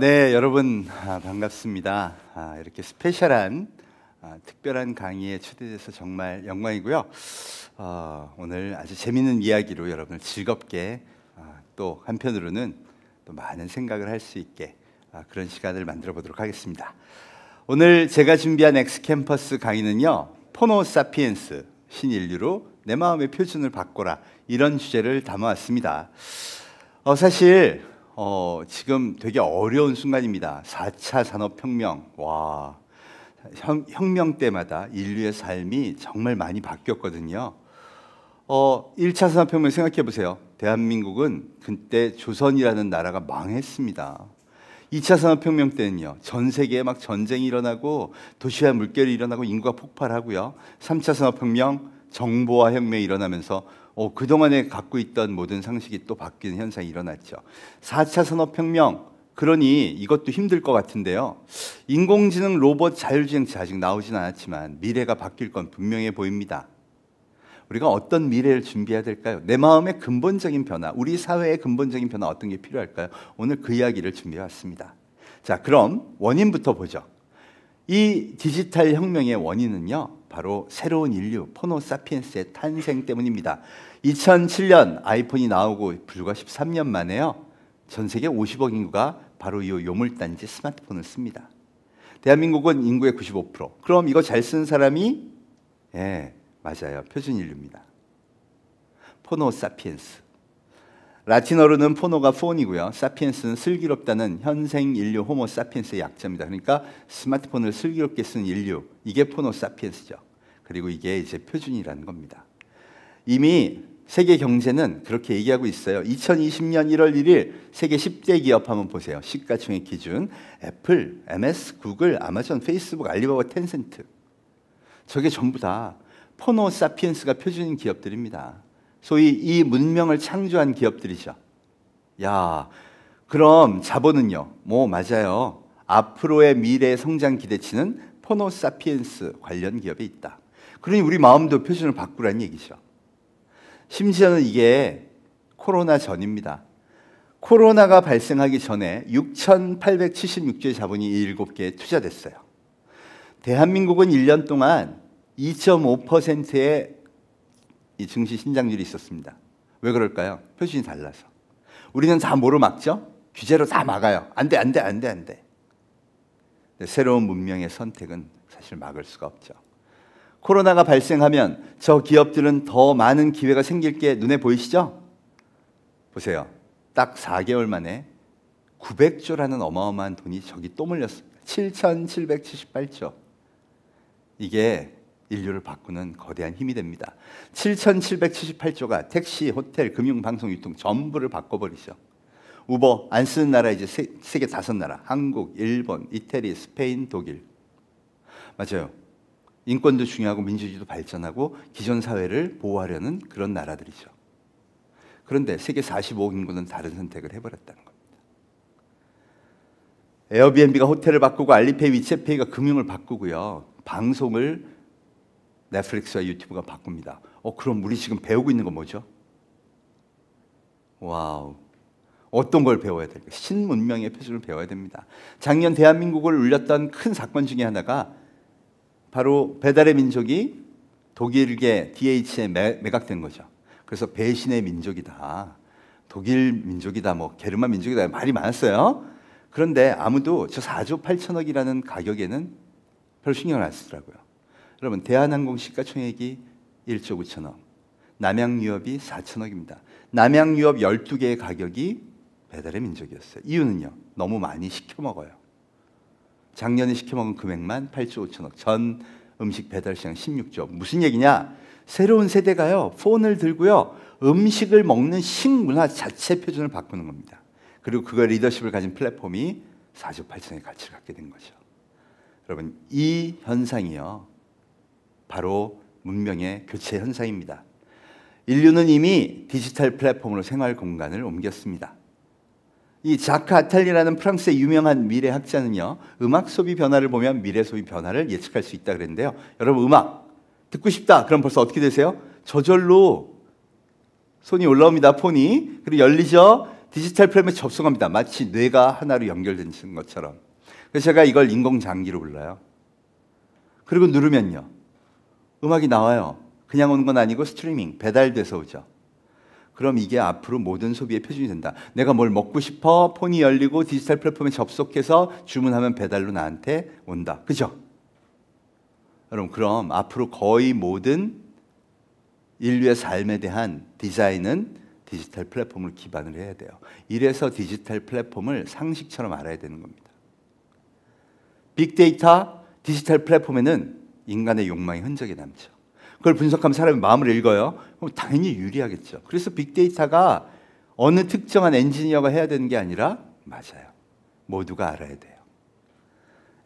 네, 여러분 반갑습니다. 이렇게 스페셜한 특별한 강의에 초대돼서 정말 영광이고요. 오늘 아주 재미있는 이야기로 여러분을 즐겁게 또 한편으로는 또 많은 생각을 할 수 있게 그런 시간을 만들어 보도록 하겠습니다. 오늘 제가 준비한 엑스캠퍼스 강의는요, 포노 사피엔스, 신인류로 내 마음의 표준을 바꿔라, 이런 주제를 담아왔습니다. 사실 지금 되게 어려운 순간입니다. 4차 산업혁명. 혁명 때마다 인류의 삶이 정말 많이 바뀌었거든요. 1차 산업혁명 생각해 보세요. 대한민국은 그때 조선이라는 나라가 망했습니다. 2차 산업혁명 때는요, 전 세계에 막 전쟁이 일어나고 도시화 물결이 일어나고 인구가 폭발하고요. 3차 산업혁명, 정보화 혁명이 일어나면서 그동안에 갖고 있던 모든 상식이 또 바뀌는 현상이 일어났죠. 4차 산업혁명, 그러니 이것도 힘들 것 같은데요. 인공지능, 로봇, 자율주행차 아직 나오진 않았지만 미래가 바뀔 건 분명해 보입니다. 우리가 어떤 미래를 준비해야 될까요? 내 마음의 근본적인 변화, 우리 사회의 근본적인 변화, 어떤 게 필요할까요? 오늘 그 이야기를 준비해왔습니다. 자, 그럼 원인부터 보죠. 이 디지털 혁명의 원인은요, 바로 새로운 인류, 포노 사피엔스의 탄생 때문입니다. 2007년 아이폰이 나오고 불과 13년 만에요, 전 세계 50억 인구가 바로 이 요물단지 스마트폰을 씁니다. 대한민국은 인구의 95%. 그럼 이거 잘 쓰는 사람이 맞아요, 표준 인류입니다. 포노 사피엔스. 라틴어로는 포노가 폰이고요, 사피엔스는 슬기롭다는 현생 인류 호모 사피엔스의 약자입니다. 그러니까 스마트폰을 슬기롭게 쓴 인류, 이게 포노 사피엔스죠. 그리고 이게 이제 표준이라는 겁니다. 이미 세계 경제는 그렇게 얘기하고 있어요. 2020년 1월 1일 세계 10대 기업 한번 보세요. 시가총액 기준 애플, MS, 구글, 아마존, 페이스북, 알리바바, 텐센트. 저게 전부 다 포노 사피엔스가 표준인 기업들입니다. 소위 이 문명을 창조한 기업들이죠. 그럼 자본은요? 맞아요. 앞으로의 미래 성장 기대치는 포노 사피엔스 관련 기업에 있다. 그러니 우리 마음도 표준을 바꾸라는 얘기죠. 심지어는 이게 코로나 전입니다. 코로나가 발생하기 전에 6,876조의 자본이 7개에 투자됐어요. 대한민국은 1년 동안 2.5%의 이 증시 신장률이 있었습니다. 왜 그럴까요? 표준이 달라서. 우리는 다 뭐로 막죠? 규제로 다 막아요. 안 돼. 새로운 문명의 선택은 사실 막을 수가 없죠. 코로나가 발생하면 저 기업들은 더 많은 기회가 생길 게 눈에 보이시죠? 보세요. 딱 4개월 만에 900조라는 어마어마한 돈이 저기 또 몰렸습니다. 7,778조. 이게 인류를 바꾸는 거대한 힘이 됩니다. 7,778조가 택시, 호텔, 금융, 방송, 유통 전부를 바꿔버리죠. 우버 안 쓰는 나라 이제 세계 5나라. 한국, 일본, 이태리, 스페인, 독일. 맞아요. 인권도 중요하고 민주주의도 발전하고 기존 사회를 보호하려는 그런 나라들이죠. 그런데 세계 45억 인구는 다른 선택을 해버렸다는 겁니다. 에어비앤비가 호텔을 바꾸고 알리페이, 위챗페이가 금융을 바꾸고요. 방송을 넷플릭스와 유튜브가 바꿉니다. 그럼 우리 지금 배우고 있는 건 뭐죠? 와우. 어떤 걸 배워야 될까요? 신문명의 표준을 배워야 됩니다. 작년 대한민국을 울렸던 큰 사건 중에 하나가 바로 배달의 민족이 독일계 DH에 매각된 거죠. 그래서 배신의 민족이다, 독일 민족이다, 게르만 민족이다, 말이 많았어요. 그런데 아무도 저 4조 8천억이라는 가격에는 별 신경을 안 쓰더라고요. 여러분, 대한항공 시가총액이 1조 9천억, 남양유업이 4천억입니다. 남양유업 12개의 가격이 배달의 민족이었어요. 이유는요, 너무 많이 시켜먹어요. 작년에 시켜먹은 금액만 8조 5천억, 전 음식 배달 시장 16조. 무슨 얘기냐? 새로운 세대가요, 폰을 들고요, 음식을 먹는 식문화 자체 표준을 바꾸는 겁니다. 그리고 그걸 리더십을 가진 플랫폼이 4조 8천억의 가치를 갖게 된 거죠. 여러분, 이 현상이요, 바로 문명의 교체 현상입니다. 인류는 이미 디지털 플랫폼으로 생활 공간을 옮겼습니다. 이 자크 아탈리라는 프랑스의 유명한 미래학자는요, 음악 소비 변화를 보면 미래 소비 변화를 예측할 수 있다 그랬는데요. 여러분, 음악 듣고 싶다 그럼 벌써 어떻게 되세요? 저절로 손이 올라옵니다. 폰이. 그리고 열리죠. 디지털 플랫폼에 접속합니다. 마치 뇌가 하나로 연결된 것처럼. 그래서 제가 이걸 인공장기로 불러요. 그리고 누르면요, 음악이 나와요. 그냥 오는 건 아니고 스트리밍, 배달돼서 오죠. 그럼 이게 앞으로 모든 소비의 표준이 된다. 내가 뭘 먹고 싶어, 폰이 열리고 디지털 플랫폼에 접속해서 주문하면 배달로 나한테 온다. 그죠? 여러분, 그럼 앞으로 거의 모든 인류의 삶에 대한 디자인은 디지털 플랫폼을 기반으로 해야 돼요. 이래서 디지털 플랫폼을 상식처럼 알아야 되는 겁니다. 빅데이터, 디지털 플랫폼에는 인간의 욕망의 흔적이 남죠. 그걸 분석하면 사람의 마음을 읽어요. 그럼 당연히 유리하겠죠. 그래서 빅데이터가 어느 특정한 엔지니어가 해야 되는 게 아니라 맞아요. 모두가 알아야 돼요.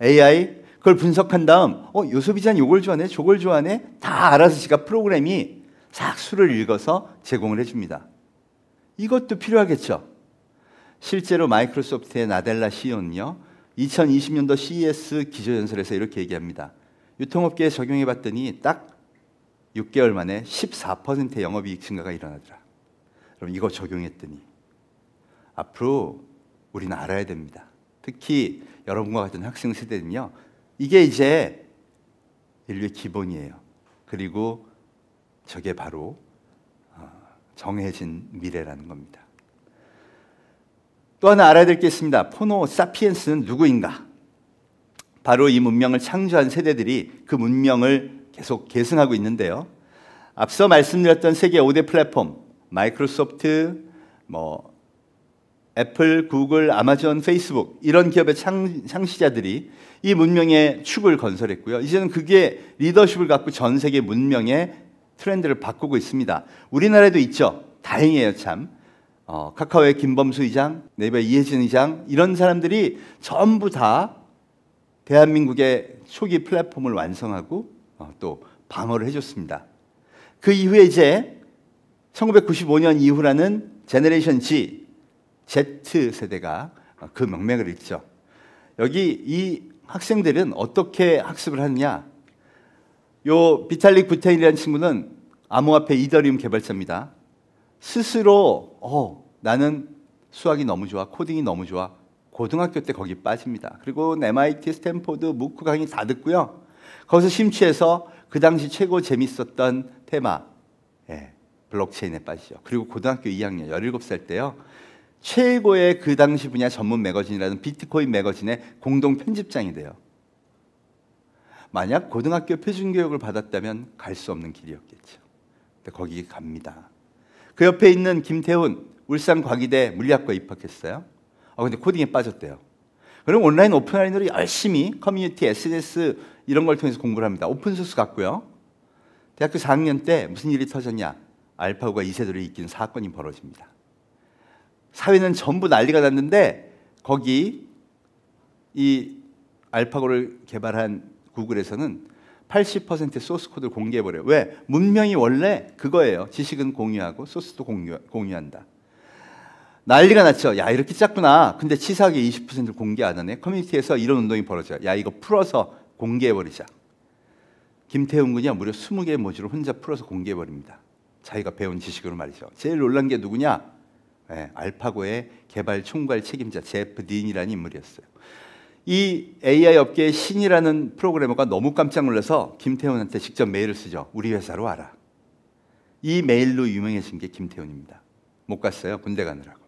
AI, 그걸 분석한 다음 요소비자는 요걸 좋아하네, 저걸 좋아하네, 다 알아서 지가 프로그램이 싹 수를 읽어서 제공을 해줍니다. 이것도 필요하겠죠. 실제로 마이크로소프트의 나델라 CEO는요, 2020년도 CES 기조연설에서 이렇게 얘기합니다. 유통업계에 적용해봤더니 딱 6개월 만에 14%의 영업이익 증가가 일어나더라. 그럼 이거 적용했더니 앞으로 우리는 알아야 됩니다. 특히 여러분과 같은 학생 세대는요, 이게 이제 인류의 기본이에요. 그리고 저게 바로 정해진 미래라는 겁니다. 또 하나 알아야 될 게 있습니다. 호모 사피엔스는 누구인가? 바로 이 문명을 창조한 세대들이 그 문명을 계속 계승하고 있는데요. 앞서 말씀드렸던 세계 5대 플랫폼, 마이크로소프트, 애플, 구글, 아마존, 페이스북, 이런 기업의 창시자들이 이 문명의 축을 건설했고요. 이제는 그게 리더십을 갖고 전 세계 문명의 트렌드를 바꾸고 있습니다. 우리나라에도 있죠. 다행이에요, 참. 카카오의 김범수 의장, 네이버의 이혜진 의장, 이런 사람들이 전부 다 대한민국의 초기 플랫폼을 완성하고 또 방어를 해줬습니다. 그 이후에 이제 1995년 이후라는 제너레이션 G, Z세대가 그 명맥을 잇죠. 여기 이 학생들은 어떻게 학습을 하느냐? 요 비탈릭 부테인이라는 친구는 암호화폐 이더리움 개발자입니다. 스스로 나는 수학이 너무 좋아, 코딩이 너무 좋아. 고등학교 때 거기 빠집니다. 그리고 MIT, 스탠포드, 무크 강의 다 듣고요. 거기서 심취해서 그 당시 최고 재밌었던 테마, 블록체인에 빠지죠. 그리고 고등학교 2학년, 17살 때요, 최고의 그 당시 분야 전문 매거진이라는 비트코인 매거진의 공동 편집장이 돼요. 만약 고등학교 표준교육을 받았다면 갈 수 없는 길이었겠죠. 근데 거기 갑니다. 그 옆에 있는 김태훈, 울산과기대 물리학과에 입학했어요. 근데 코딩에 빠졌대요. 그럼 온라인, 오프라인으로 열심히 커뮤니티, SNS 이런 걸 통해서 공부를 합니다. 오픈소스 같고요. 대학교 4학년 때 무슨 일이 터졌냐? 알파고가 2세대로 이긴 사건이 벌어집니다. 사회는 전부 난리가 났는데 거기 이 알파고를 개발한 구글에서는 80%의 소스 코드를 공개해버려요. 왜? 문명이 원래 그거예요. 지식은 공유하고 소스도 공유한다. 난리가 났죠. 야, 이렇게 작구나. 근데 치사하게 20%를 공개 안 하네. 커뮤니티에서 이런 운동이 벌어져요. 야, 이거 풀어서 공개해버리자. 김태훈 군이 무려 20개의 모듈을 혼자 풀어서 공개해버립니다. 자기가 배운 지식으로 말이죠. 제일 놀란 게 누구냐? 알파고의 개발 총괄 책임자 제프 딘이라는 인물이었어요. 이 AI 업계의 신이라는 프로그래머가 너무 깜짝 놀라서 김태훈한테 직접 메일을 쓰죠. 우리 회사로 와라. 이 메일로 유명해진 게 김태훈입니다. 못 갔어요. 군대 가느라고.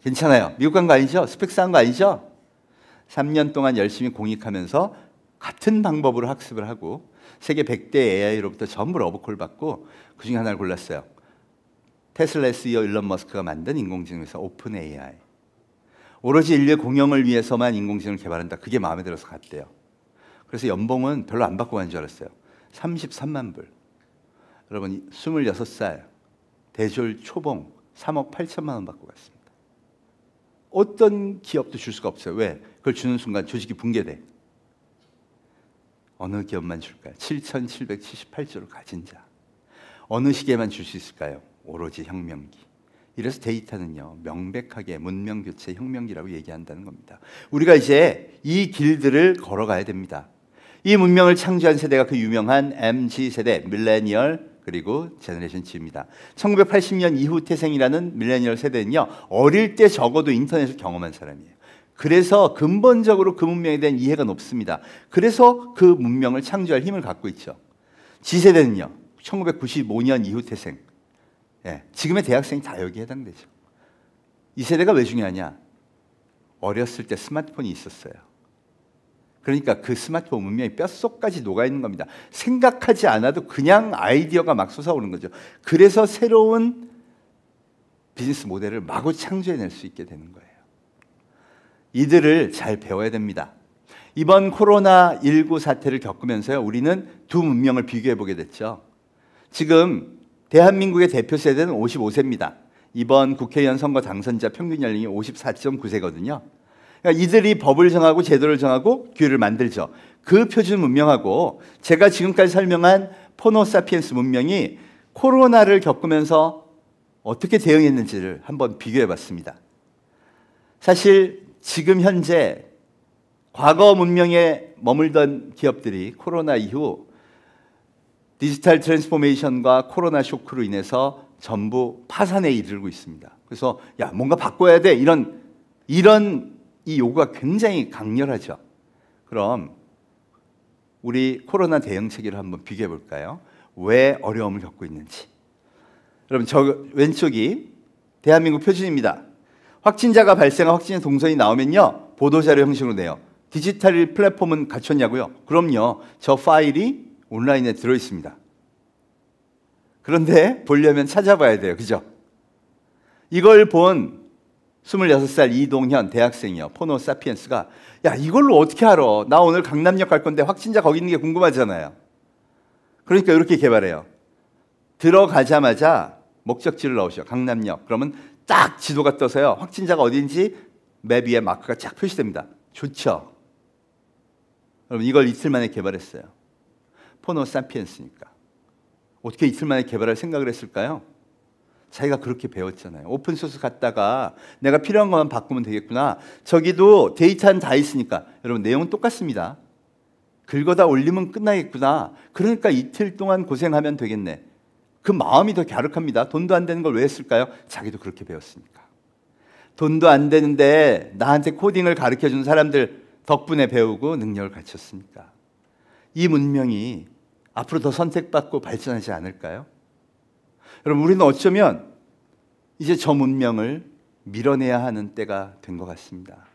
괜찮아요. 미국 간 거 아니죠? 스펙 쌓은 거 아니죠? 3년 동안 열심히 공익하면서 같은 방법으로 학습을 하고 세계 100대 AI로부터 전부 러브콜 받고 그중에 하나를 골랐어요. 테슬라 CEO 일론 머스크가 만든 인공지능 회사 오픈 AI. 오로지 인류의 공영을 위해서만 인공지능을 개발한다. 그게 마음에 들어서 갔대요. 그래서 연봉은 별로 안 받고 간 줄 알았어요. 33만 불. 여러분 26살 대졸 초봉 3억 8천만 원 받고 갔습니다. 어떤 기업도 줄 수가 없어요. 왜? 그걸 주는 순간 조직이 붕괴돼. 어느 기업만 줄까요? 7,778조를 가진 자. 어느 시기에만 줄 수 있을까요? 오로지 혁명기. 이래서 데이터는요, 명백하게 문명교체 혁명기라고 얘기한다는 겁니다. 우리가 이제 이 길들을 걸어가야 됩니다. 이 문명을 창조한 세대가 그 유명한 MZ세대, 밀레니얼, 그리고 제너레이션 G입니다. 1980년 이후 태생이라는 밀레니얼 세대는요, 어릴 때 적어도 인터넷을 경험한 사람이에요. 그래서 근본적으로 그 문명에 대한 이해가 높습니다. 그래서 그 문명을 창조할 힘을 갖고 있죠. G세대는요, 1995년 이후 태생. 예, 지금의 대학생이 다 여기에 해당되죠. 이 세대가 왜 중요하냐? 어렸을 때 스마트폰이 있었어요. 그러니까 그 스마트폰 문명이 뼛속까지 녹아있는 겁니다. 생각하지 않아도 그냥 아이디어가 막 솟아오르는 거죠. 그래서 새로운 비즈니스 모델을 마구 창조해낼 수 있게 되는 거예요. 이들을 잘 배워야 됩니다. 이번 코로나19 사태를 겪으면서요, 우리는 두 문명을 비교해 보게 됐죠. 지금 대한민국의 대표 세대는 55세입니다. 이번 국회의원 선거 당선자 평균 연령이 54.9세거든요. 그러니까 이들이 법을 정하고 제도를 정하고 규율을 만들죠. 그 표준 문명하고 제가 지금까지 설명한 포노사피엔스 문명이 코로나를 겪으면서 어떻게 대응했는지를 한번 비교해 봤습니다. 사실 지금 현재 과거 문명에 머물던 기업들이 코로나 이후 디지털 트랜스포메이션과 코로나 쇼크로 인해서 전부 파산에 이르고 있습니다. 그래서 야, 뭔가 바꿔야 돼. 이런 이 요구가 굉장히 강렬하죠. 그럼 우리 코로나 대응 체계를 한번 비교해 볼까요? 왜 어려움을 겪고 있는지. 여러분, 저 왼쪽이 대한민국 표준입니다. 확진자가 발생한 확진자 동선이 나오면요, 보도자료 형식으로 내요. 디지털 플랫폼은 갖췄냐고요? 그럼요. 저 파일이 온라인에 들어있습니다. 그런데 보려면 찾아봐야 돼요. 그죠? 이걸 본 26살 이동현 대학생이요. 포노사피엔스가 야, 이걸로 어떻게 알아? 나 오늘 강남역 갈 건데 확진자 거기 있는 게 궁금하잖아요. 그러니까 이렇게 개발해요. 들어가자마자 목적지를 넣으셔. 강남역. 그러면 딱 지도가 떠서요, 확진자가 어딘지 맵 위에 마크가 쫙 표시됩니다. 좋죠? 여러분, 이걸 이틀 만에 개발했어요. 포노사피엔스니까. 어떻게 이틀 만에 개발할 생각을 했을까요? 자기가 그렇게 배웠잖아요. 오픈소스 갔다가 내가 필요한 것만 바꾸면 되겠구나. 저기도 데이터는 다 있으니까. 여러분, 내용은 똑같습니다. 긁어다 올리면 끝나겠구나. 그러니까 이틀 동안 고생하면 되겠네. 그 마음이 더 갸륵합니다. 돈도 안 되는 걸 왜 했을까요? 자기도 그렇게 배웠으니까. 돈도 안 되는데 나한테 코딩을 가르쳐준 사람들 덕분에 배우고 능력을 갖췄으니까. 이 문명이 앞으로 더 선택받고 발전하지 않을까요? 여러분, 우리는 어쩌면 이제 저 문명을 밀어내야 하는 때가 된 것 같습니다.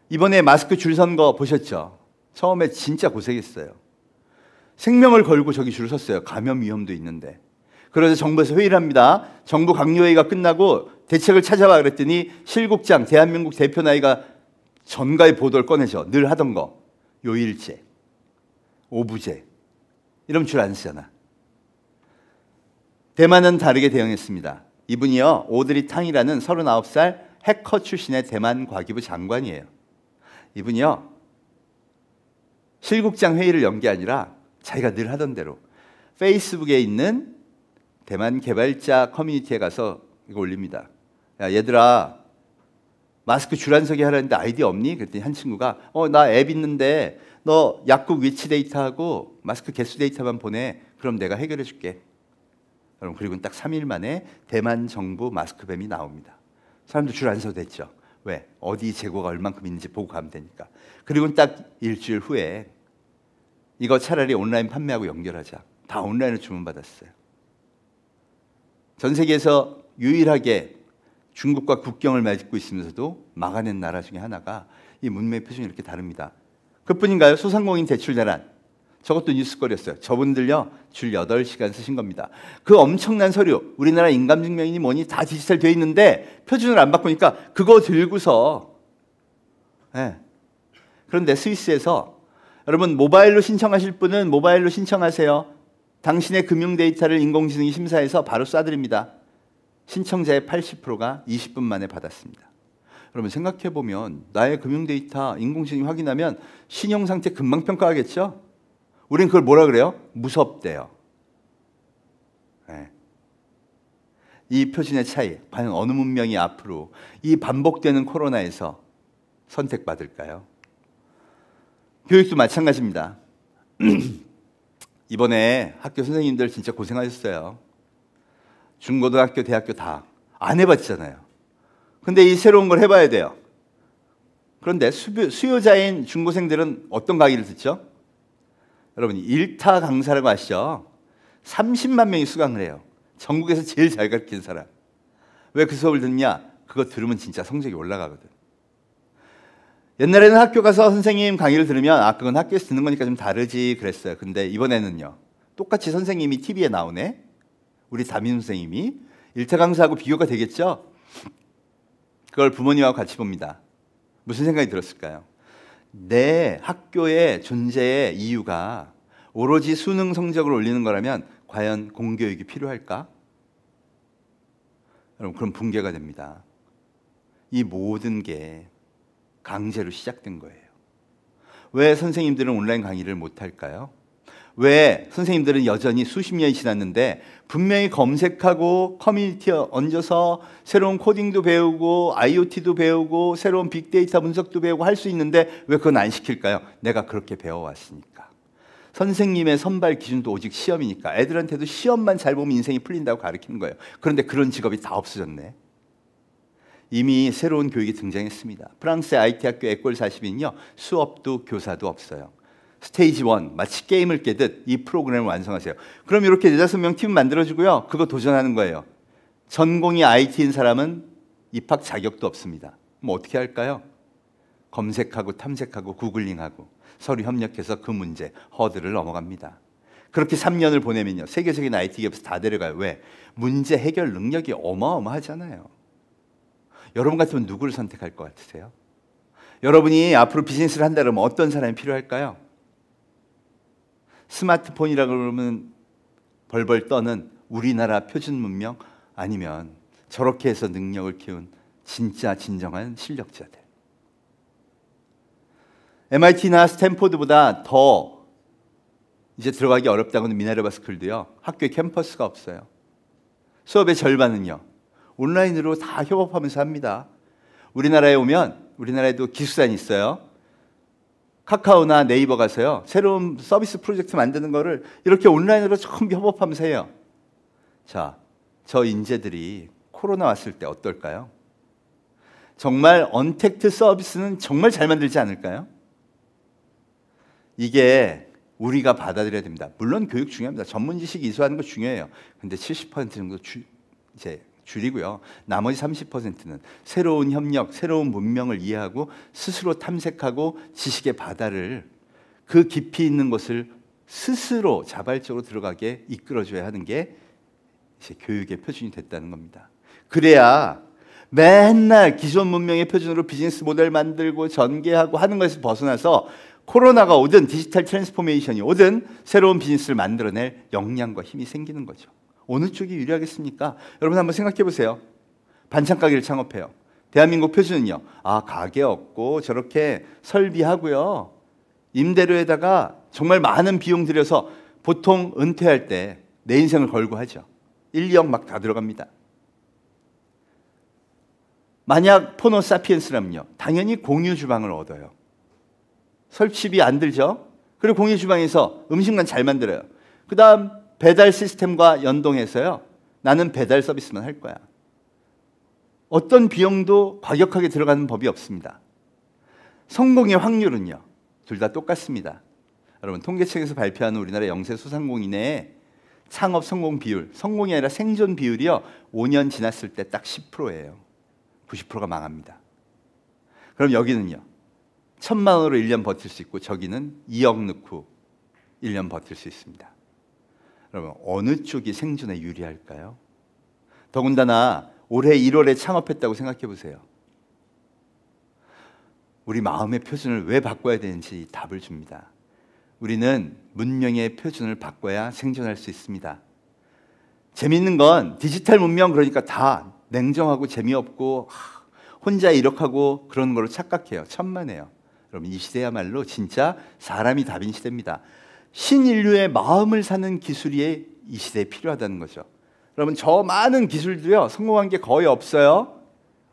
이번에 마스크 줄 선 거 보셨죠? 처음에 진짜 고생했어요. 생명을 걸고 저기 줄 섰어요. 감염 위험도 있는데. 그래서 정부에서 회의를 합니다. 정부 강요회의가 끝나고 대책을 찾아봐 그랬더니 실국장, 대한민국 대표 나이가 전가의 보도를 꺼내죠. 늘 하던 거. 요일제, 오부제. 이러면 줄 안 쓰잖아. 대만은 다르게 대응했습니다. 이분이요, 오드리 탕이라는 39살 해커 출신의 대만 과기부 장관이에요. 이분이요, 실국장 회의를 연 게 아니라 자기가 늘 하던 대로 페이스북에 있는 대만 개발자 커뮤니티에 가서 이거 올립니다. 야, 얘들아, 마스크 줄 안 서게 하라는데 아이디어 없니? 그랬더니 한 친구가 나 앱 있는데 너 약국 위치 데이터하고 마스크 개수 데이터만 보내. 그럼 내가 해결해 줄게. 여러분, 그리고 딱 3일 만에 대만 정부 마스크뱀이 나옵니다. 사람들 줄 안 서도 됐죠. 왜? 어디 재고가 얼만큼 있는지 보고 가면 되니까. 그리고 딱 일주일 후에 이거 차라리 온라인 판매하고 연결하자. 다 온라인으로 주문받았어요. 전 세계에서 유일하게 중국과 국경을 맺고 있으면서도 막아낸 나라 중에 하나가 이 문명의 표준이 이렇게 다릅니다. 그뿐인가요? 소상공인 대출 대란. 저것도 뉴스거리였어요. 저분들요, 줄 8시간 쓰신 겁니다. 그 엄청난 서류, 우리나라 인감증명이니 뭐니 다 디지털 돼 있는데 표준을 안 바꾸니까 그거 들고서. 네. 그런데 스위스에서 여러분, 모바일로 신청하실 분은 모바일로 신청하세요. 당신의 금융 데이터를 인공지능이 심사해서 바로 쏴드립니다. 신청자의 80%가 20분 만에 받았습니다. 여러분, 생각해보면 나의 금융 데이터 인공지능이 확인하면 신용상태 금방 평가하겠죠? 우린 그걸 뭐라 그래요? 무섭대요. 네. 이 표준의 차이, 과연 어느 문명이 앞으로 이 반복되는 코로나에서 선택받을까요? 교육도 마찬가지입니다. 이번에 학교 선생님들 진짜 고생하셨어요. 중고등학교, 대학교 다 안 해봤잖아요. 근데 이 새로운 걸 해봐야 돼요. 그런데 수요자인 중고생들은 어떤 강의를 듣죠? 여러분, 일타 강사라고 아시죠? 30만 명이 수강을 해요. 전국에서 제일 잘 가르치는 사람. 왜 그 수업을 듣냐? 그거 들으면 진짜 성적이 올라가거든. 옛날에는 학교 가서 선생님 강의를 들으면 그건 학교에서 듣는 거니까 좀 다르지 그랬어요. 근데 이번에는요, 똑같이 선생님이 TV에 나오네. 우리 담임 선생님이 일타 강사하고 비교가 되겠죠? 그걸 부모님하고 같이 봅니다. 무슨 생각이 들었을까요? 내 학교의 존재의 이유가 오로지 수능 성적을 올리는 거라면 과연 공교육이 필요할까? 여러분, 그럼 붕괴가 됩니다. 이 모든 게 강제로 시작된 거예요. 왜 선생님들은 온라인 강의를 못할까요? 왜 선생님들은 여전히 수십 년이 지났는데 분명히 검색하고 커뮤니티에 얹어서 새로운 코딩도 배우고 IoT도 배우고 새로운 빅데이터 분석도 배우고 할 수 있는데 왜 그건 안 시킬까요? 내가 그렇게 배워왔으니까. 선생님의 선발 기준도 오직 시험이니까. 애들한테도 시험만 잘 보면 인생이 풀린다고 가르치는 거예요. 그런데 그런 직업이 다 없어졌네. 이미 새로운 교육이 등장했습니다. 프랑스의 IT 학교 에콜 40인요, 수업도 교사도 없어요. 스테이지 1, 마치 게임을 깨듯 이 프로그램을 완성하세요. 그럼 이렇게 4-5명 팀 만들어주고요, 그거 도전하는 거예요. 전공이 IT인 사람은 입학 자격도 없습니다. 뭐 어떻게 할까요? 검색하고 탐색하고 구글링하고 서로 협력해서 그 문제, 허들을 넘어갑니다. 그렇게 3년을 보내면요, 세계적인 IT 기업에서 다 데려가요. 왜? 문제 해결 능력이 어마어마하잖아요. 여러분 같으면 누구를 선택할 것 같으세요? 여러분이 앞으로 비즈니스를 한다 그러면 어떤 사람이 필요할까요? 스마트폰이라고 그러면 벌벌 떠는 우리나라 표준 문명, 아니면 저렇게 해서 능력을 키운 진짜 진정한 실력자들. MIT나 스탠포드보다 더 이제 들어가기 어렵다고는 미네르바 스쿨도요, 학교에 캠퍼스가 없어요. 수업의 절반은요, 온라인으로 다 협업하면서 합니다. 우리나라에 오면, 우리나라에도 기숙사는 있어요. 카카오나 네이버 가서요, 새로운 서비스 프로젝트 만드는 거를 이렇게 온라인으로 전부 협업하면서 해요. 자, 저 인재들이 코로나 왔을 때 어떨까요? 정말 언택트 서비스는 정말 잘 만들지 않을까요? 이게 우리가 받아들여야 됩니다. 물론 교육 중요합니다. 전문 지식 이수하는 거 중요해요. 근데 70% 정도 이제 줄이고요. 나머지 30%는 새로운 협력, 새로운 문명을 이해하고 스스로 탐색하고 지식의 바다를, 그 깊이 있는 것을 스스로 자발적으로 들어가게 이끌어줘야 하는 게 이제 교육의 표준이 됐다는 겁니다. 그래야 맨날 기존 문명의 표준으로 비즈니스 모델 만들고 전개하고 하는 것에서 벗어나서 코로나가 오든 디지털 트랜스포메이션이 오든 새로운 비즈니스를 만들어낼 역량과 힘이 생기는 거죠. 어느 쪽이 유리하겠습니까? 여러분 한번 생각해 보세요. 반찬 가게를 창업해요. 대한민국 표준은요, 가게 없고 저렇게 설비하고요, 임대료에다가 정말 많은 비용 들여서 보통 은퇴할 때 내 인생을 걸고 하죠. 1, 2억 막 다 들어갑니다. 만약 포노 사피엔스라면요, 당연히 공유 주방을 얻어요. 설치비 안 들죠? 그리고 공유 주방에서 음식만 잘 만들어요. 그 다음 배달 시스템과 연동해서요, 나는 배달 서비스만 할 거야. 어떤 비용도 과격하게 들어가는 법이 없습니다. 성공의 확률은요, 둘 다 똑같습니다. 여러분, 통계청에서 발표하는 우리나라 영세 소상공인의 창업 성공 비율, 성공이 아니라 생존 비율이요, 5년 지났을 때 딱 10%예요. 90%가 망합니다. 그럼 여기는요, 1,000만 원으로 1년 버틸 수 있고 저기는 2억 넣고 1년 버틸 수 있습니다. 여러분, 어느 쪽이 생존에 유리할까요? 더군다나 올해 1월에 창업했다고 생각해 보세요. 우리 마음의 표준을 왜 바꿔야 되는지 답을 줍니다. 우리는 문명의 표준을 바꿔야 생존할 수 있습니다. 재미있는 건 디지털 문명, 그러니까 다 냉정하고 재미없고 혼자 이력하고 그런 걸로 착각해요. 천만에요. 여러분, 이 시대야말로 진짜 사람이 답인 시대입니다. 신인류의 마음을 사는 기술이 이 시대에 필요하다는 거죠. 여러분, 저 많은 기술들이요, 성공한 게 거의 없어요.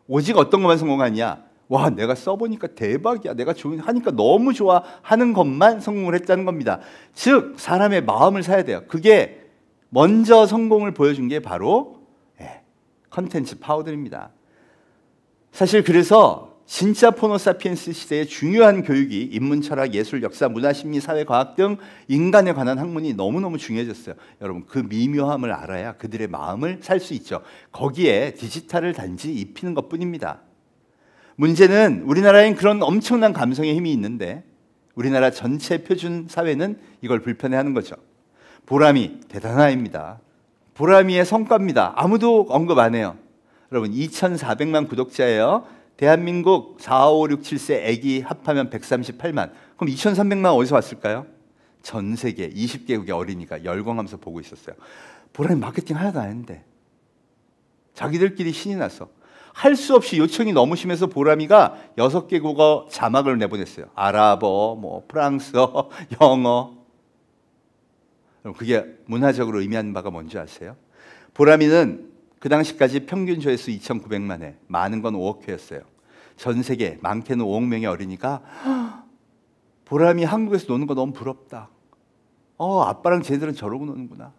오직 어떤 것만 성공하냐? 와, 내가 써보니까 대박이야, 내가 하니까 너무 좋아 하는 것만 성공을 했다는 겁니다. 즉 사람의 마음을 사야 돼요. 그게 먼저 성공을 보여준 게 바로 컨텐츠 파워들입니다. 사실 그래서 진짜 포노사피엔스 시대의 중요한 교육이 인문, 철학, 예술, 역사, 문화, 심리, 사회, 과학 등 인간에 관한 학문이 너무너무 중요해졌어요. 여러분, 그 미묘함을 알아야 그들의 마음을 살 수 있죠. 거기에 디지털을 단지 입히는 것뿐입니다. 문제는 우리나라엔 그런 엄청난 감성의 힘이 있는데 우리나라 전체 표준 사회는 이걸 불편해하는 거죠. 보람이 대단한 아이입니다. 보람이의 성과입니다. 아무도 언급 안 해요. 여러분, 2,400만 구독자예요. 대한민국 4, 5, 6, 7세 애기 합하면 138만. 그럼 2,300만 어디서 왔을까요? 전 세계 20개국의 어린이가 열광하면서 보고 있었어요. 보람이 마케팅 하나도 안 했는데 자기들끼리 신이 나서 할 수 없이 요청이 너무 심해서 보람이가 6개 국어 자막을 내보냈어요. 아랍어, 뭐 프랑스어, 영어. 그게 문화적으로 의미하는 바가 뭔지 아세요? 보람이는 그 당시까지 평균 조회수 2,900만 회, 많은 건 5억 회였어요. 전 세계 많게는 5억 명의 어린이가 보람이 한국에서 노는 거 너무 부럽다. 아빠랑 쟤네들은 저러고 노는구나.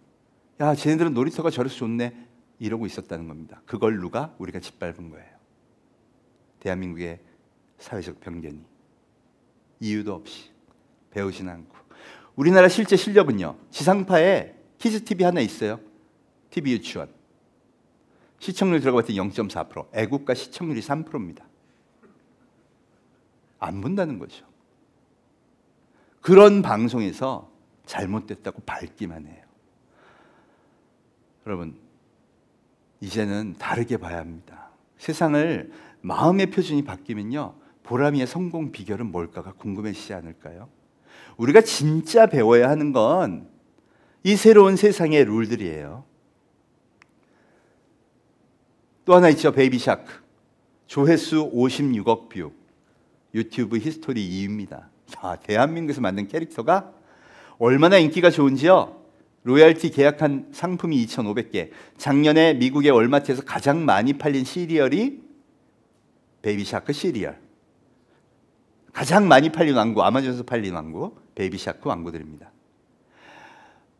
야, 쟤네들은 놀이터가 저래서 좋네. 이러고 있었다는 겁니다. 그걸 누가? 우리가 짓밟은 거예요. 대한민국의 사회적 편견이 이유도 없이 배우진 않고. 우리나라 실제 실력은요, 지상파에 키즈 TV 하나 있어요. TV 유치원. 시청률 들어가 봤더니 0.4%, 애국가 시청률이 3%입니다. 안 본다는 거죠. 그런 방송에서 잘못됐다고 밝기만 해요. 여러분, 이제는 다르게 봐야 합니다. 세상을 마음의 표준이 바뀌면요, 보람이의 성공 비결은 뭘까가 궁금해지지 않을까요? 우리가 진짜 배워야 하는 건 이 새로운 세상의 룰들이에요. 또 하나 있죠. 베이비 샤크. 조회수 56억 뷰. 유튜브 히스토리 2위입니다. 야, 대한민국에서 만든 캐릭터가 얼마나 인기가 좋은지요. 로열티 계약한 상품이 2,500개. 작년에 미국의 월마트에서 가장 많이 팔린 시리얼이 베이비 샤크 시리얼. 가장 많이 팔린 왕구, 아마존에서 팔린 왕구, 베이비 샤크 왕구들입니다.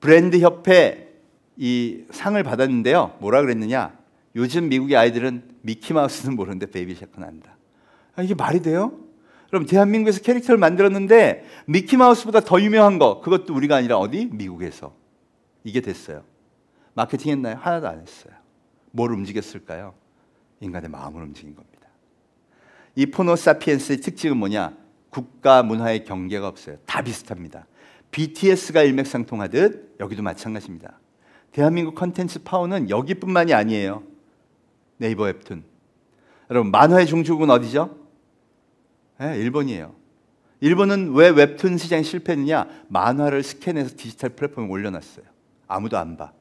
브랜드 협회 이 상을 받았는데요. 뭐라 그랬느냐? 요즘 미국의 아이들은 미키마우스는 모르는데 베이비 샤크는 안다. 이게 말이 돼요? 그럼 대한민국에서 캐릭터를 만들었는데 미키마우스보다 더 유명한 거, 그것도 우리가 아니라 어디? 미국에서. 이게 됐어요. 마케팅 했나요? 하나도 안 했어요. 뭘 움직였을까요? 인간의 마음을 움직인 겁니다. 이 포노사피엔스의 특징은 뭐냐? 국가 문화의 경계가 없어요. 다 비슷합니다. BTS가 일맥상통하듯 여기도 마찬가지입니다. 대한민국 컨텐츠 파워는 여기뿐만이 아니에요. 네이버 웹툰. 여러분, 만화의 종주국은 어디죠? 일본이에요. 일본은 왜 웹툰 시장이 실패했느냐? 만화를 스캔해서 디지털 플랫폼에 올려놨어요. 아무도 안 봐.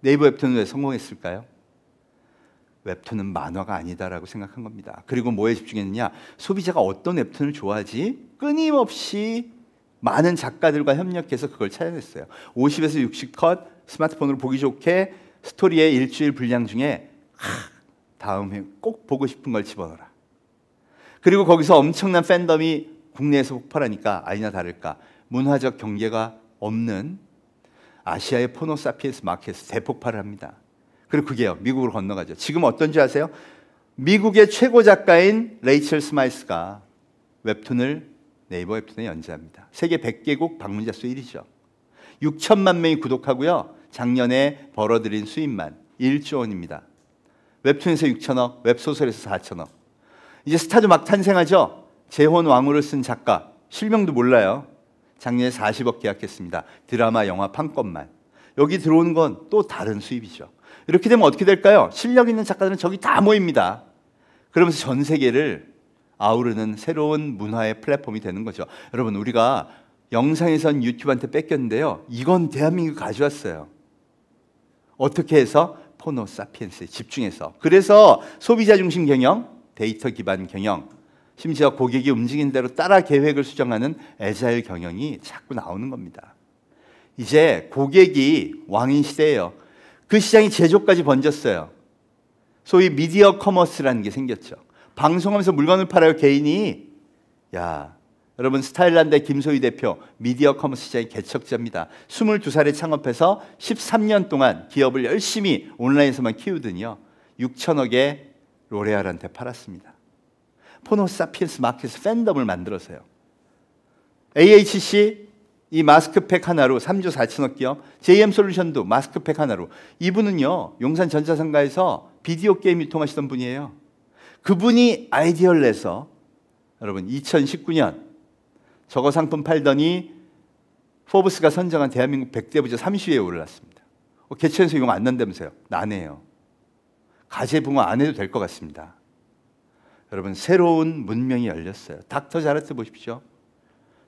네이버 웹툰은 왜 성공했을까요? 웹툰은 만화가 아니다라고 생각한 겁니다. 그리고 뭐에 집중했느냐? 소비자가 어떤 웹툰을 좋아하지? 끊임없이 많은 작가들과 협력해서 그걸 찾아냈어요. 50에서 60컷 스마트폰으로 보기 좋게 스토리의 일주일 분량 중에 다음에 꼭 보고 싶은 걸 집어넣어라. 그리고 거기서 엄청난 팬덤이 국내에서 폭발하니까 아니나 다를까 문화적 경계가 없는 아시아의 포노사피엔스 마켓에서 대폭발을 합니다. 그리고 그게요, 미국으로 건너가죠. 지금 어떤지 아세요? 미국의 최고 작가인 레이첼 스마이스가 웹툰을 네이버 웹툰에 연재합니다. 세계 100개국 방문자 수 1위죠. 6천만 명이 구독하고요. 작년에 벌어들인 수입만 1조 원입니다. 웹툰에서 6천억, 웹소설에서 4천억. 이제 스타도 막 탄생하죠. 재혼 왕후를 쓴 작가, 실명도 몰라요. 작년에 40억 계약했습니다. 드라마, 영화 판권만. 여기 들어오는 건 또 다른 수입이죠. 이렇게 되면 어떻게 될까요? 실력 있는 작가들은 저기 다 모입니다. 그러면서 전 세계를 아우르는 새로운 문화의 플랫폼이 되는 거죠. 여러분, 우리가 영상에선 유튜브한테 뺏겼는데요. 이건 대한민국이 가져왔어요. 어떻게 해서? 포노사피엔스에 집중해서. 그래서 소비자 중심 경영, 데이터 기반 경영, 심지어 고객이 움직이는 대로 따라 계획을 수정하는 애자일 경영이 자꾸 나오는 겁니다. 이제 고객이 왕인 시대예요. 그 시장이 제조까지 번졌어요. 소위 미디어 커머스라는 게 생겼죠. 방송하면서 물건을 팔아요, 개인이. 야, 여러분, 스타일란드의 김소희 대표, 미디어 커머스 시장의 개척자입니다. 22살에 창업해서 13년 동안 기업을 열심히 온라인에서만 키우더니요 6천억에 로레알한테 팔았습니다. 포노사피엔스 마켓에서 팬덤을 만들어서요. AHC 이 마스크팩 하나로 3조 4천억 기업, JM솔루션도 마스크팩 하나로. 이분은요 용산 전자상가에서 비디오 게임 유통하시던 분이에요. 그분이 아이디어를 내서 여러분 2019년 저거 상품 팔더니 포브스가 선정한 대한민국 100대 부자 30위에 올랐습니다. 개천에서 용 안 난다면서요? 나네요. 가재붕어 안 해도 될 것 같습니다. 여러분, 새로운 문명이 열렸어요. 닥터 자르트 보십시오.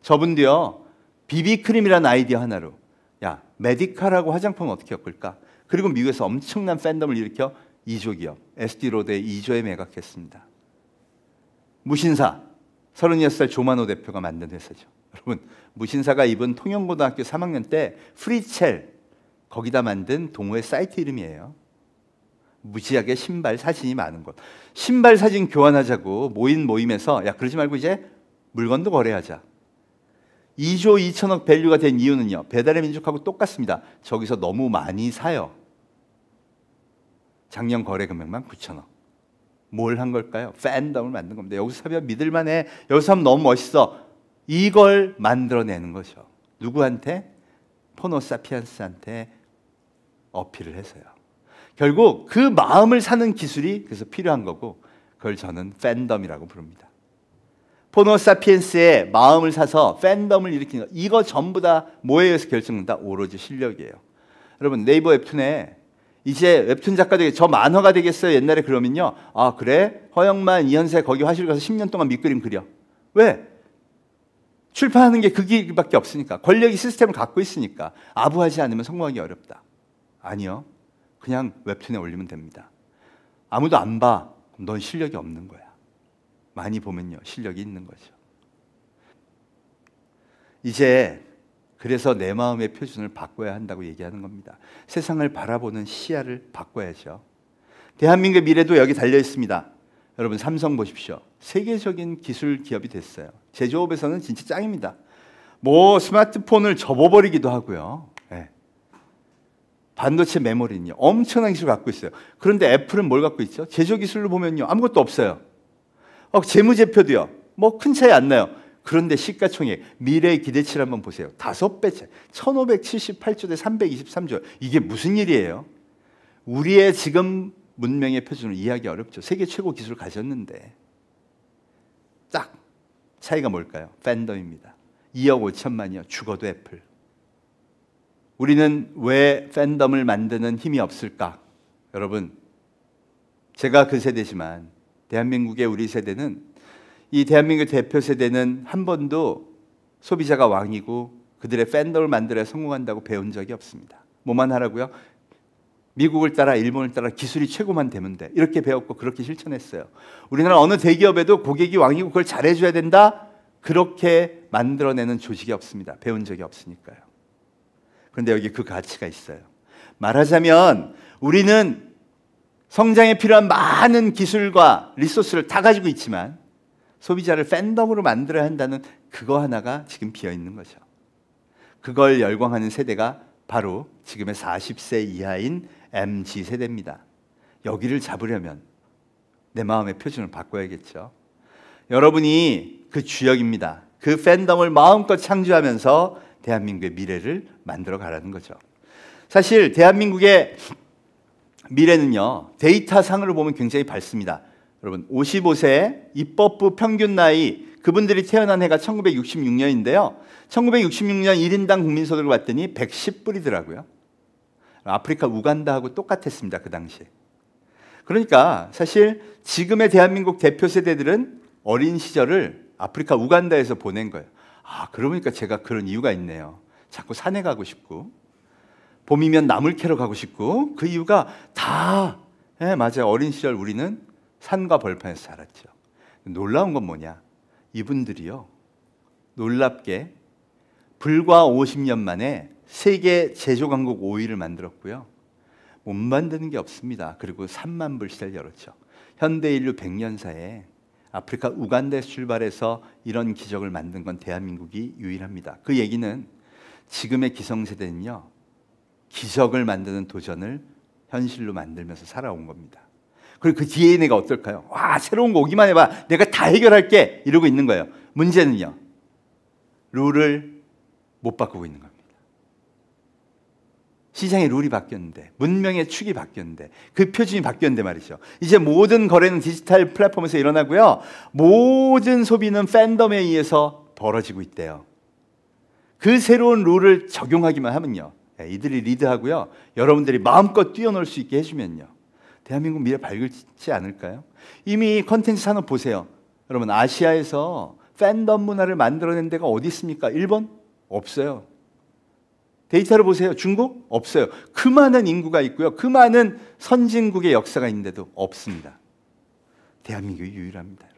저분도요 비비크림이라는 아이디어 하나로 야, 메디카라고 화장품은 어떻게 엮을까? 그리고 미국에서 엄청난 팬덤을 일으켜 2조 기업 SD로드에 2조에 매각했습니다. 무신사 36살 조만호 대표가 만든 회사죠. 여러분, 무신사가 입은 통영고등학교 3학년 때 프리첼 거기다 만든 동호회 사이트 이름이에요. 무지하게 신발 사진이 많은 곳. 신발 사진 교환하자고 모인 모임에서 야, 그러지 말고 이제 물건도 거래하자. 2조 2천억 밸류가 된 이유는요 배달의 민족하고 똑같습니다. 저기서 너무 많이 사요. 작년 거래 금액만 9천억. 뭘 한 걸까요? 팬덤을 만든 겁니다. 여기서 사면 믿을만해. 여기서 하면 너무 멋있어. 이걸 만들어내는 거죠. 누구한테? 포노사피엔스한테 어필을 해서요. 결국 그 마음을 사는 기술이 그래서 필요한 거고 그걸 저는 팬덤이라고 부릅니다. 포노사피엔스의 마음을 사서 팬덤을 일으키는 거. 이거 전부 다 뭐에 의해서 결정된다? 오로지 실력이에요. 여러분, 네이버 웹툰에 이제 웹툰 작가 되게 저 만화가 되겠어요. 옛날에 그러면요. 아, 그래? 허영만, 이현세 거기 화실 가서 10년 동안 밑그림 그려. 왜? 출판하는 게 그 길밖에 없으니까. 권력이 시스템을 갖고 있으니까. 아부하지 않으면 성공하기 어렵다. 아니요. 그냥 웹툰에 올리면 됩니다. 아무도 안 봐. 그럼 넌 실력이 없는 거야. 많이 보면요. 실력이 있는 거죠. 이제 그래서 내 마음의 표준을 바꿔야 한다고 얘기하는 겁니다. 세상을 바라보는 시야를 바꿔야죠. 대한민국의 미래도 여기 달려 있습니다. 여러분, 삼성 보십시오. 세계적인 기술 기업이 됐어요. 제조업에서는 진짜 짱입니다. 뭐 스마트폰을 접어버리기도 하고요. 네. 반도체 메모리는요 엄청난 기술을 갖고 있어요. 그런데 애플은 뭘 갖고 있죠? 제조 기술로 보면요 아무것도 없어요. 재무제표도요 뭐 큰 차이 안 나요. 그런데 시가총액, 미래의 기대치를 한번 보세요. 5배 차이, 1578조 대 323조. 이게 무슨 일이에요? 우리의 지금 문명의 표준을 이해하기 어렵죠. 세계 최고 기술을 가졌는데 딱 차이가 뭘까요? 팬덤입니다. 2억 5천만이요. 죽어도 애플. 우리는 왜 팬덤을 만드는 힘이 없을까? 여러분, 제가 그 세대지만 대한민국의 우리 세대는 이 대한민국 대표 세대는 한 번도 소비자가 왕이고 그들의 팬덤을 만들어야 성공한다고 배운 적이 없습니다. 뭐만 하라고요? 미국을 따라 일본을 따라 기술이 최고만 되면 돼. 이렇게 배웠고 그렇게 실천했어요. 우리나라 어느 대기업에도 고객이 왕이고 그걸 잘해줘야 된다? 그렇게 만들어내는 조직이 없습니다. 배운 적이 없으니까요. 그런데 여기 그 가치가 있어요. 말하자면 우리는 성장에 필요한 많은 기술과 리소스를 다 가지고 있지만 소비자를 팬덤으로 만들어야 한다는 그거 하나가 지금 비어있는 거죠. 그걸 열광하는 세대가 바로 지금의 40세 이하인 MZ세대입니다. 여기를 잡으려면 내 마음의 표준을 바꿔야겠죠. 여러분이 그 주역입니다. 그 팬덤을 마음껏 창조하면서 대한민국의 미래를 만들어 가라는 거죠. 사실 대한민국의 미래는요 데이터상으로 보면 굉장히 밝습니다. 여러분, 55세 입법부 평균 나이, 그분들이 태어난 해가 1966년인데요 1966년 1인당 국민소득을 봤더니 110불이더라고요. 아프리카 우간다하고 똑같았습니다. 그 당시에. 그러니까 사실 지금의 대한민국 대표 세대들은 어린 시절을 아프리카 우간다에서 보낸 거예요. 아, 그러니까 제가 그런 이유가 있네요. 자꾸 산에 가고 싶고 봄이면 나물 캐러 가고 싶고 그 이유가 다 맞아요. 어린 시절 우리는 산과 벌판에서 살았죠. 놀라운 건 뭐냐? 이분들이요 놀랍게 불과 50년 만에 세계 제조 강국 5위를 만들었고요. 못 만드는 게 없습니다. 그리고 3만 불 시대를 열었죠. 현대 인류 100년 사이에 아프리카 우간다에서 출발해서 이런 기적을 만든 건 대한민국이 유일합니다. 그 얘기는 지금의 기성세대는요, 기적을 만드는 도전을 현실로 만들면서 살아온 겁니다. 그리고 그 DNA가 어떨까요? 와, 새로운 거 오기만 해봐, 내가 다 해결할게, 이러고 있는 거예요. 문제는요, 룰을 못 바꾸고 있는 겁니다. 시장의 룰이 바뀌었는데, 문명의 축이 바뀌었는데, 그 표준이 바뀌었는데 말이죠. 이제 모든 거래는 디지털 플랫폼에서 일어나고요, 모든 소비는 팬덤에 의해서 벌어지고 있대요. 그 새로운 룰을 적용하기만 하면요, 이들이 리드하고요, 여러분들이 마음껏 뛰어놀 수 있게 해주면요, 대한민국 미래 밝을지 않을까요? 이미 컨텐츠 산업 보세요. 여러분, 아시아에서 팬덤 문화를 만들어낸 데가 어디 있습니까? 일본? 없어요. 데이터를 보세요. 중국? 없어요. 그 많은 인구가 있고요, 그 많은 선진국의 역사가 있는데도 없습니다. 대한민국이 유일합니다.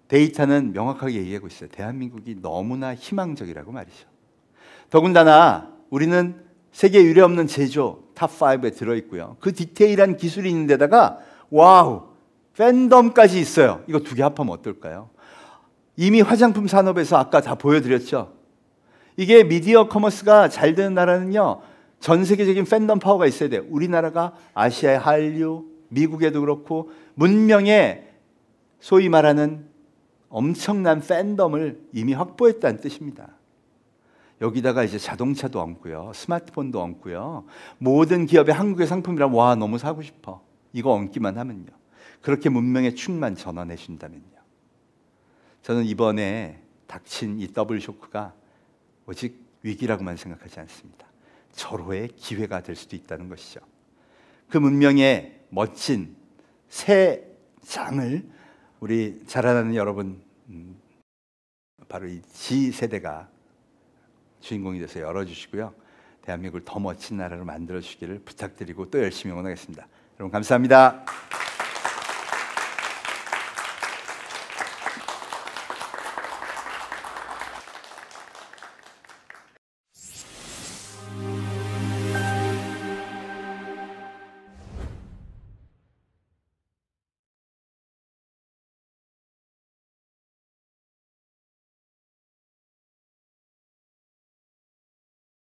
데이터는 명확하게 얘기하고 있어요. 대한민국이 너무나 희망적이라고 말이죠. 더군다나 우리는 세계 유례없는 제조 탑5에 들어있고요, 그 디테일한 기술이 있는 데다가 와우, 팬덤까지 있어요. 이거 두 개 합하면 어떨까요? 이미 화장품 산업에서 아까 다 보여드렸죠. 이게 미디어 커머스가 잘 되는 나라는요, 전 세계적인 팬덤 파워가 있어야 돼요. 우리나라가 아시아의 한류, 미국에도 그렇고 문명의 소위 말하는 엄청난 팬덤을 이미 확보했다는 뜻입니다. 여기다가 이제 자동차도 얹고요, 스마트폰도 얹고요, 모든 기업의 한국의 상품이라면 와, 너무 사고 싶어, 이거 얹기만 하면요, 그렇게 문명의 축만 전환해 준다면요, 저는 이번에 닥친 이 더블 쇼크가 오직 위기라고만 생각하지 않습니다. 절호의 기회가 될 수도 있다는 것이죠. 그 문명의 멋진 새 장을 우리 자라나는 여러분, 바로 이 G세대가 주인공이 돼서 열어주시고요, 대한민국을 더 멋진 나라로 만들어주시기를 부탁드리고 또 열심히 응원하겠습니다. 여러분 감사합니다.